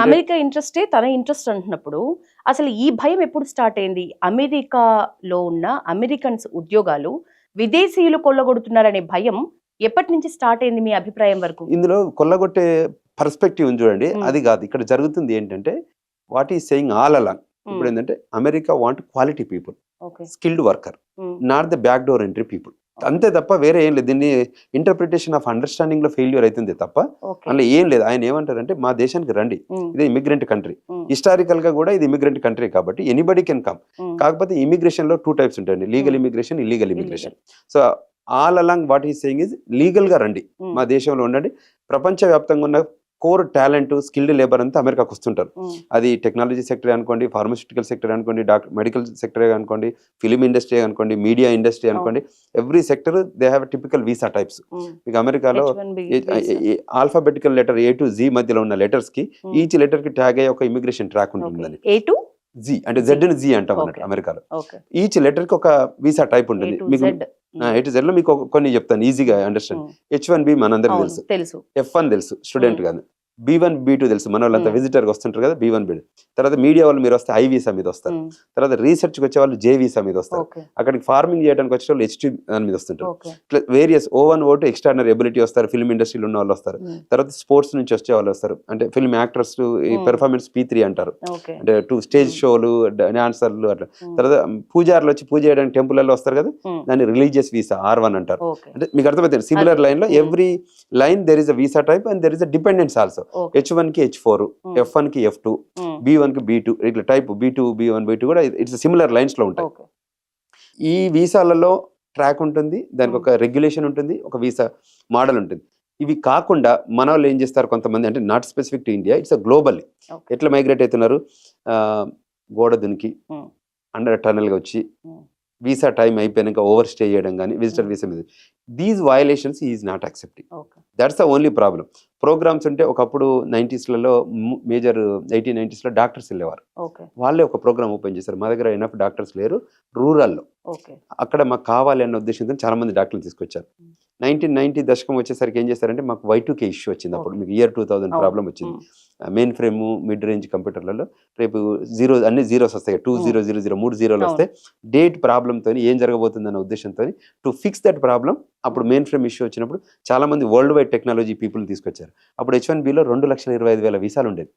America ఇంట్రెస్టే తన interest అంటున్నప్పుడు అసలు ఈ భయం ఎప్పుడు స్టార్ట్ అయింది? అమెరికాలో ఉన్న అమెరికన్స్ ఉద్యోగాలు విదేశీయులు కొల్లగొడుతున్నారనే భయం ఎప్పటి నుంచి స్టార్ట్ అయింది మీ అభిప్రాయం వరకు? ఇందులో కొల్లగొట్టే పర్స్పెక్టివ్ ఉంది చూడండి, అది కాదు. ఇక్కడ జరుగుతుంది ఏంటంటే, what is saying all along, ఇప్పుడు ఏంటంటే America want quality people, skilled worker, not the back door entry people. అంతే తప్ప వేరే ఏం లేదు. దీన్ని ఇంటర్ప్రిటేషన్ ఆఫ్ అండర్స్టాండింగ్ లో ఫెయిల్యూర్ అవుతుంది తప్ప అందులో ఏం లేదు. ఆయన ఏమంటారంటే, మా దేశానికి రండి, ఇది ఇమిగ్రెంట్ కంట్రీ, హిస్టారికల్ గా కూడా ఇది ఇమిగ్రెంట్ కంట్రీ కాబట్టి ఎనీబడి కెన్ కమ్. కాకపోతే ఇమిగ్రేషన్ లో 2 టైప్స్ ఉంటాయండి, legal immigration, illegal immigration. So all along what is saying is legal గా రండి, మా దేశంలో ఉండండి. ప్రపంచవ్యాప్తంగా ఉన్న కోర్ టాలెంట్, స్కిల్డ్ లేబర్ అంతా అమెరికాకు వస్తుంటారు. అది టెక్నాలజీ సెక్టర్ అనుకోండి, ఫార్మాస్యూటికల్ సెక్టర్ అనుకోండి, మెడికల్ సెక్టర్ అనుకోండి, ఫిలిం ఇండస్ట్రీ అనుకోండి, మీడియా ఇండస్ట్రీ అనుకోండి, every sector they have typical visa types. మీకు అమెరికాలో alphabetical letter A to Z మధ్యలో ఉన్న లెటర్స్ కి ఈచ్ లెటర్ కి ట్యాగ్ అయ్యే ఒక ఇమిగ్రేషన్ ట్రాక్ ఉంటుంది. A to Z అంటే Z ని Z అంటాం అన్నట్టు అమెరికాలో. ఈచ్ లెటర్ కి ఒక వీసా టైప్ ఉంటుంది. మీకు A to Z లో మీకు కొన్ని చెప్తాను ఈజీగా అండర్స్టాండ్. H1B మనందరికి తెలుసు, F1 తెలుసు స్టూడెంట్ కాదు, B1 B2 తెలుసు, మన వాళ్ళంతా విజిటర్ వస్తుంటారు కదా, B1 B2. తర్వాత మీడియా వాళ్ళు మీరు వస్తే I వీసా మీద వస్తారు. తర్వాత రీసెర్చ్ కి వచ్చే వాళ్ళు J వీసా మీద వస్తారు. అక్కడికి ఫార్మింగ్ చేయడానికి వచ్చే వాళ్ళు H2 దాని మీద వస్తుంటారు. Various O1 O2 extraordinary ability వస్తారు, ఫిల్మ్ ఇండస్ట్రీలో ఉన్న వాళ్ళు వస్తారు. తర్వాత స్పోర్ట్స్ నుంచి వచ్చే వాళ్ళు వస్తారు, అంటే ఫిల్మ్ యాక్టర్స్, పెర్ఫార్మెన్స్ P3 అంటారు, అంటే 2 స్టేజ్ షోలు, డాన్సర్లు అట్లా. తర్వాత పూజారులు వచ్చి పూజ చేయడానికి టెంపుల్లో వస్తారు కదా, దాన్ని రిలీజియస్ వీసా R1 అంటారు. అంటే మీకు అర్థమవుతుంది, సిమిలర్ లైన్ లో every line there is a visa type and there is a dependence also. H1 కి H4, F1 కి F2, B1 కి B2, ఇట్లా టైప్ B2 B1 B2 కూడా ఇట్స్ సిమిలర్ లైన్స్ లో ఉంటాయి. ఈ వీసాలలో ట్రాక్ ఉంటుంది, దానికి ఒక రెగ్యులేషన్ ఉంటుంది, ఒక వీసా మోడల్ ఉంటుంది. ఇవి కాకుండా మన వాళ్ళు ఏం చేస్తారు కొంతమంది, అంటే not specific to India, it's global. ఎట్లా మైగ్రేట్ అవుతున్నారు, గోడ దునికి అండర్ టనల్ గా వచ్చి వీసా టైం అయిపోయాక ఓవర్ స్టే చేయడం కానీ, విజిటర్ వీసా మీద, these violations is not accepting. That's the only problem. Programs ఉంటే ఒకప్పుడు 90s మేజర్ 1890s డాక్టర్స్ వెళ్ళేవారు, వాళ్ళే ఒక ప్రోగ్రామ్ ఓపెన్ చేశారు. మా దగ్గర ఎనఫ్ డాక్టర్స్ లేరు రూరల్లో, అక్కడ మాకు కావాలి అన్న ఉద్దేశంతో చాలా మంది డాక్టర్లు తీసుకొచ్చారు. 1990 దశకం వచ్చేసరికి ఏం చేస్తారంటే, మాకు Y2K ఇష్యూ వచ్చింది. అప్పుడు మీకు ఇయర్ 2000 ప్రాబ్లం వచ్చింది. మెయిన్ ఫ్రేమ్ మిడ్ రేంజ్ కంప్యూటర్లలో రేపు అన్ని జీరోస్ వస్తాయి, 2000 3 జీరోలు వస్తాయి. డేట్ ప్రాబ్లంతో ఏం జరగబోతుందన్న ఉద్దేశంతో టు ఫిక్స్ దట్ ప్రాబ్లం, అప్పుడు మెయిన్ ఫ్రేమ్ ఇష్యూ వచ్చినప్పుడు చాలా మంది వరల్డ్ వైడ్ టెక్నాలజీ పీపుల్ తీసుకొచ్చారు. అప్పుడు H1Bలో 2,25,000 వీసాలు ఉండేది,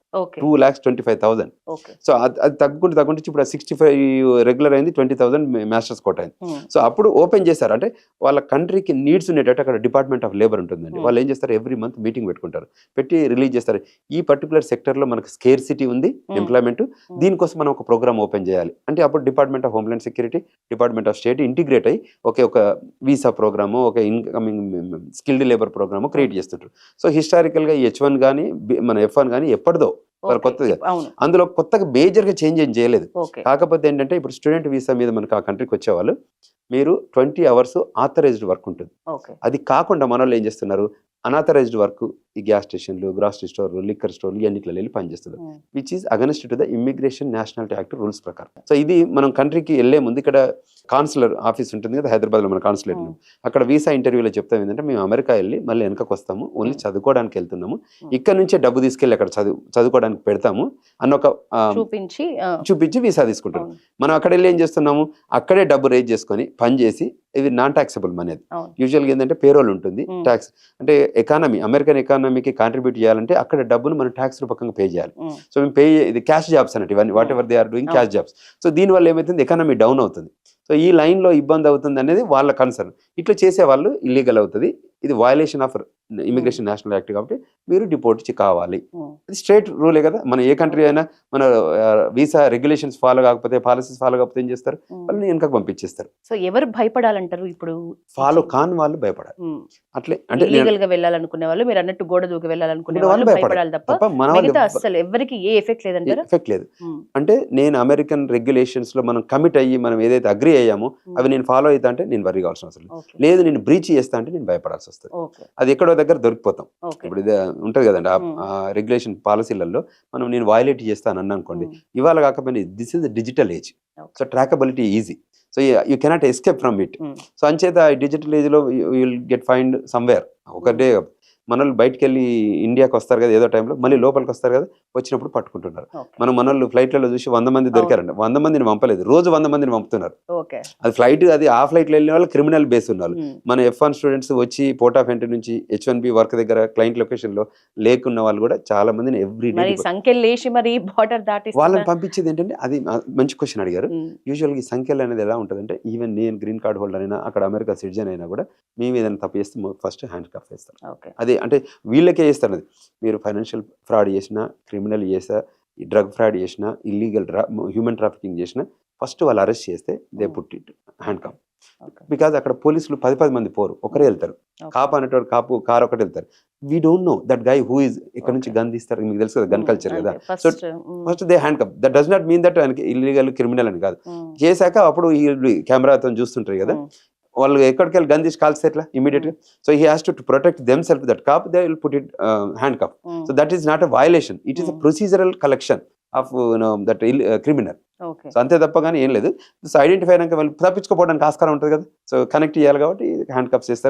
2,25,000. సో అది తగ్గుకుంటూ ఇప్పుడు 65 రెగ్యులర్ అయింది, 20,000 మాస్టర్స్ కోట అయింది. సో అప్పుడు ఓపెన్ చేశారు, అంటే వాళ్ళ కంట్రీకి నీడ్స్ ఉండేటట్టు అక్కడ డిపార్ట్మెంట్ ఆఫ్ లేబర్ ఉంటుందండి. వాళ్ళు ఏం చేస్తారు, ఎవ్రీ మంత్ మీటింగ్ పెట్టుకుంటారు, పెట్టి రిలీజ్ చేస్తారు. ఈ పర్టికులర్ సెక్టర్ లో మనకు స్కేర్సిటీ ఉంది ఎంప్లాయ్మెంట్, దీనికోసం మనం ఒక ప్రోగ్రామ్ ఓపెన్ చేయాలి అంటే, అప్పుడు department of homeland security, department of state integrate అయ్యి ఒక వీసా ప్రోగ్రాము, ఒక incoming skilled labour program create చేస్తుంటారు. సో హిస్టారికల్ గా H1 కానీ మన F1 కానీ ఎప్పటిదో కొత్తగా, అందులో కొత్తగా మేజర్ గా చేంజ్ ఏం చేయలేదు. కాకపోతే ఏంటంటే, ఇప్పుడు స్టూడెంట్ వీసా మీద మనకు ఆ కంట్రీకి వచ్చేవాళ్ళు, మీరు 20 hours ఆథరైజ్డ్ వర్క్ ఉంటుంది. అది కాకుండా మన వాళ్ళు ఏం చేస్తున్నారు, అనాథరైజ్డ్ వర్క్, ఈ గ్యాస్ స్టేషన్లు, గ్రాసరీ స్టోర్లు, లిక్కర్ స్టోర్లు ఇవన్నిట్లో వెళ్ళి పనిచేస్తుంది, which is against to the immigration nationality act rules ప్రకారం. సో ఇది మనం కంట్రీకి వెళ్లే ముందు ఇక్కడ కాన్సులర్ ఆఫీస్ ఉంటుంది కదా హైదరాబాద్ లో, మన కాన్సులేట్, అక్కడ వీసా ఇంటర్వ్యూలో చెప్తాం ఏంటంటే, మేము అమెరికా వెళ్ళి మళ్ళీ వెనకకు వస్తాము, ఓన్లీ చదువుకోవడానికి వెళ్తున్నాము, ఇక్కడ నుంచే డబ్బు తీసుకెళ్ళి అక్కడ చదువుకోవడానికి పెడతాము అన్న ఒక చూపించి వీసా తీసుకుంటాం. మనం అక్కడ వెళ్ళి ఏం చేస్తున్నాము, అక్కడే డబ్బు రేజ్ చేసుకొని పని చేసి, ఇది నాన్ టాక్సబుల్ మనీ. యూజువల్గా ఏంటంటే పేరోల్ ఉంటుంది, ట్యాక్స్ అంటే ఎకానమీ, అమెరికన్ ఎకానమీకి కాంట్రిబ్యూట్ చేయాలంటే అక్కడ డబ్బులు మనం ట్యాక్స్ రూపకంగా పే చేయాలి. సో మేము ఇది క్యాష్ జాబ్స్ అన్నట్టు, ఇవన్నీ whatever they are doing cash jobs. So దీనివల్ల ఏమవుతుంది, ఎకానమీ డౌన్ అవుతుంది. సో ఈ లైన్లో ఇబ్బంది అవుతుంది అనేది వాళ్ళ కన్సర్న్. ఇట్లా చేసే వాళ్ళు ఇల్లీగల్ అవుతుంది, ఇది violation of immigration national act కాబట్టి మీరు డిపోర్ట్ కావాలి. ఇది స్ట్రేట్ రూలే కదా, మన ఏ కంట్రీ అయినా మన వీసా రెగ్యులేషన్స్ ఫాలో కాకపోతే, పాలసీస్ ఫాలో కాకపోతే ఏం చేస్తారు, వాళ్ళని వెనకకు పంపించేస్తారు. సో ఎవరు భయపడాలంటారు ఇప్పుడు, ఫాలో కాని వాళ్ళు భయపడాలి. అట్లే అంటే లీగల్ గా వెళ్ళాలనుకునే వాళ్ళు, మీరు అన్నట్టు గోడ దూకి వెళ్ళాలనుకునే వాళ్ళు భయపడాలి తప్ప మిగతా అసలు ఎవరికి ఏ ఎఫెక్ట్ లేదంటారు. ఎఫెక్ట్ లేదు. అంటే నేను అమెరికన్ రెగ్యులేషన్స్ లో మనం కమిట్ అయ్యి మనం ఏదైతే అగ్రి అయ్యామో అవి నేను ఫాలో అవుతా అంటే నేను వరి కావాల్సిన అవసరం లేదు, నేను బ్రీచ్ చేస్తా అంటే నేను భయపడాల్సి వస్తుంది. అది ఎక్కడో దగ్గర దొరికిపోతాం. ఇప్పుడు ఇది ఉంటది కదండి ఆ రెగ్యులేషన్ పాలసీలలో, మనం నేను వయలేట్ చేస్తాను అన్న అనుకోండి, ఇవాళ కాకపోయినా this is digital age, so traceability easy, so you cannot escape from it. So అంచేత డిజిటల్ ఏజ్ లో you will get find somewhere. ఒకటే మనోళ్ళు బయటకు వెళ్ళి ఇండియాకి వస్తారు కదా ఏదో టైంలో, మళ్ళీ లోపలికి వస్తారు కదా, వచ్చినప్పుడు పట్టుకుంటున్నారు. మనోళ్ళు ఫ్లైట్లలో చూసి 100 మంది దొరికారండి. 100 మందిని పంపలేదు, రోజు 100 మందిని పంపుతున్నారు. అది ఫ్లైట్, అది ఆ ఫ్లైట్లో వెళ్ళిన వాళ్ళు క్రిమినల్ బేస్ ఉన్నారు. మన F1 స్టూడెంట్స్ వచ్చి పోర్ట్ ఆఫ్ ఎంట్రీ నుంచి H1B వర్క్ దగ్గర క్లయింట్ లొకేషన్ లో లేకున్న వాళ్ళు కూడా చాలా మందిని ఎవ్రీ డే వాళ్ళని పంపించేది ఏంటంటే, అది మంచి క్వశ్చన్ అడిగారు. యూజువల్గా ఈ సంఖ్యలు అనేది ఎలా ఉంటుందంటే, ఈవెన్ నేను గ్రీన్ కార్డ్ హోల్డర్ అయినా, అక్కడ అమెరికా సిటిజన్ అయినా కూడా మేము ఏదైనా తప్పు చేస్తే ఫస్ట్ హ్యాండ్ కఫ్ వేస్తారు. అదే అంటే వీళ్ళకే చేస్తారు. అది మీరు ఫైనాన్షియల్ ఫ్రాడ్ చేసినా, క్రిమినల్ చేసా, డ్రగ్ ఫ్రాడ్ చేసినా, ఇల్లీగల్ హ్యూమన్ ట్రాఫికింగ్ చేసినా, ఫస్ట్ వాళ్ళు అరెస్ట్ చేస్తే they put it handcuff. Because అక్కడ పోలీసులు 10 మంది పోరు, ఒకరే వెళ్తారు. కాపు అనేటోడు కారు ఒకటి వెళ్తారు. We don't know that guy who is ఇక్కడ నుంచి గన్ తీస్తారు, మీకు తెలుసు కదా, గన్ కల్చర్ కదా. So first they hand cup. That does not mean that illegal criminal అని కాదు. చేశాక అప్పుడు ఈ కెమెరాతో చూస్తుంటారు కదా, వాళ్ళు ఎక్కడికి వెళ్ళి గన్ తీసి కాల్స్తే ఎట్లా ఇమీడియట్ గా. So he has to protect them self that cop, they will put it handcuff. So that is not a violation, it is a procedural collection of that criminal. So అంతే తప్ప కానీ ఏం లేదు. So identify అయినాక వాళ్ళు తప్పించుకోవడానికి ఆస్కారం ఉంటుంది కదా, సో కనెక్ట్ చేయాలి కాబట్టి హ్యాండ్ కప్స్ చేస్తారు.